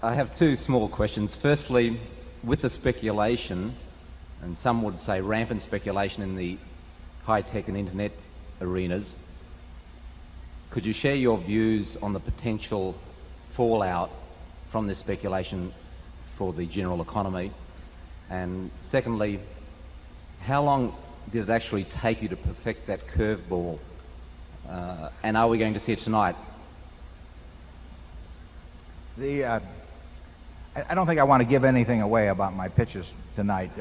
I have two small questions. Firstly, with the speculation, and some would say rampant speculation in the high-tech and internet arenas, could you share your views on the potential fallout from this speculation for the general economy? And secondly, how long did it actually take you to perfect that curveball? And are we going to see it tonight? I don't think I want to give anything away about my pitches tonight.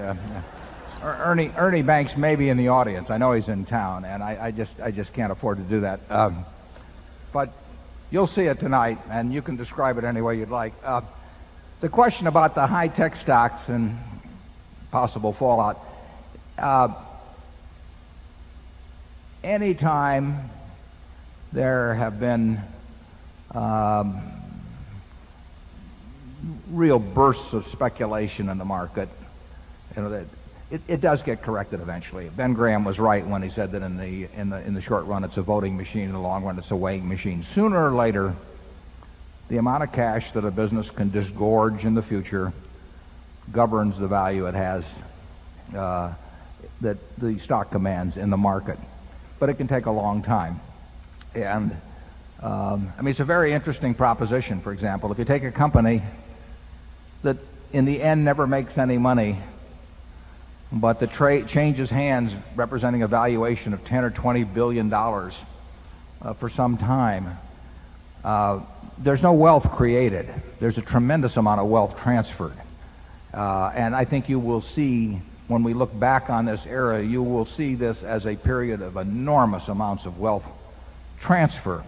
Ernie Banks may be in the audience. I know he's in town, and I just can't afford to do that. But you'll see it tonight, and you can describe it any way you'd like. The question about the high-tech stocks and possible fallout. Anytime there have been real bursts of speculation in the market, that it does get corrected eventually. Ben Graham was right when he said that in the short run it's a voting machine, in the long run it's a weighing machine. Sooner or later, the amount of cash that a business can disgorge in the future governs the value it has, that the stock commands in the market. But it can take a long time. And it's a very interesting proposition. For example, if you take a company that in the end never makes any money, but the trade changes hands representing a valuation of 10 or 20 billion dollars for some time, there's no wealth created. There's a tremendous amount of wealth transferred. And I think you will see, when we look back on this era, you will see this as a period of enormous amounts of wealth transfer.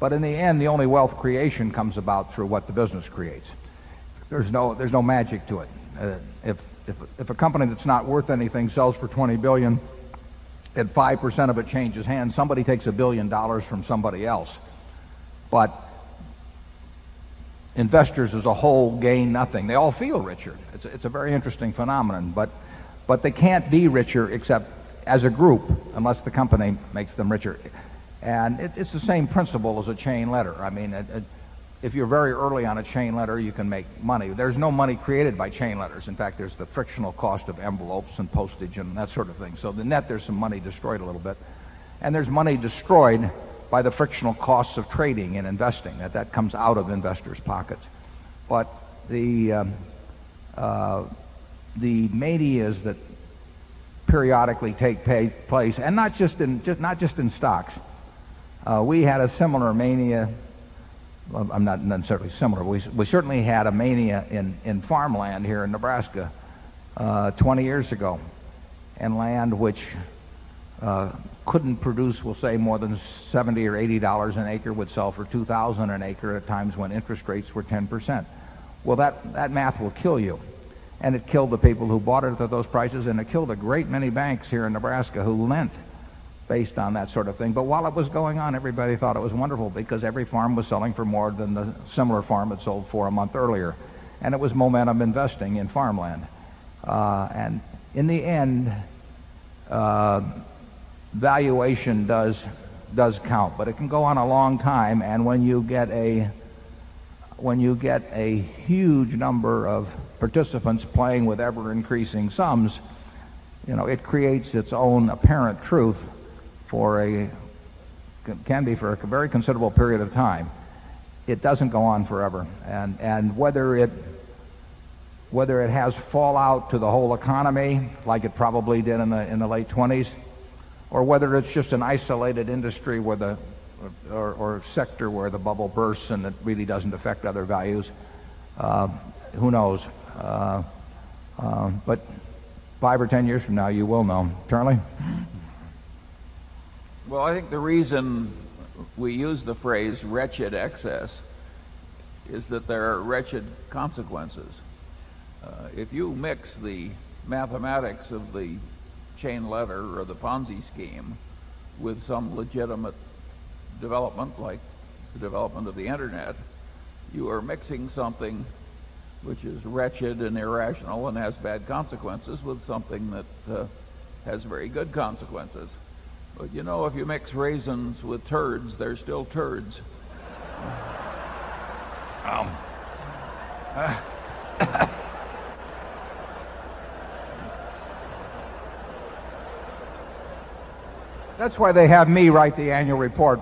But in the end, the only wealth creation comes about through what the business creates. There's no magic to it. If a company that's not worth anything sells for 20 billion, and 5% of it changes hands, somebody takes $1 billion from somebody else. But investors as a whole gain nothing. They all feel richer. It's a very interesting phenomenon, but they can't be richer except as a group unless the company makes them richer. And it's the same principle as a chain letter. If you're very early on a chain letter, you can make money. There's no money created by chain letters. In fact, there's the frictional cost of envelopes and postage and that sort of thing. So the net, there's some money destroyed a little bit. And there's money destroyed by the frictional costs of trading and investing. That comes out of investors' pockets. But the manias that periodically take place, and not just in stocks. We had a similar mania. Well, I'm not necessarily similar. We certainly had a mania in farmland here in Nebraska 20 years ago, and land which couldn't produce, we'll say, more than $70 or $80 an acre would sell for $2,000 an acre at times when interest rates were 10%. Well, that math will kill you. And it killed the people who bought it at those prices, and it killed a great many banks here in Nebraska who lent based on that sort of thing. But while it was going on, everybody thought it was wonderful because every farm was selling for more than the similar farm had sold for a month earlier. And it was momentum investing in farmland. And in the end, valuation does count, but it can go on a long time. And when you get a huge number of participants playing with ever increasing sums, it creates its own apparent truth for a very considerable period of time. It doesn't go on forever, and whether it has fallout to the whole economy like it probably did in the late 20s, or whether it's just an isolated industry or sector where the bubble bursts and it really doesn't affect other values, who knows? But 5 or 10 years from now, you will know. Charlie? Well, I think the reason we use the phrase wretched excess is that there are wretched consequences. If you mix the mathematics of the chain letter or the Ponzi scheme with some legitimate development like the development of the internet, you are mixing something which is wretched and irrational and has bad consequences with something that has very good consequences. But if you mix raisins with turds, they're still turds. That's why they have me write the annual report.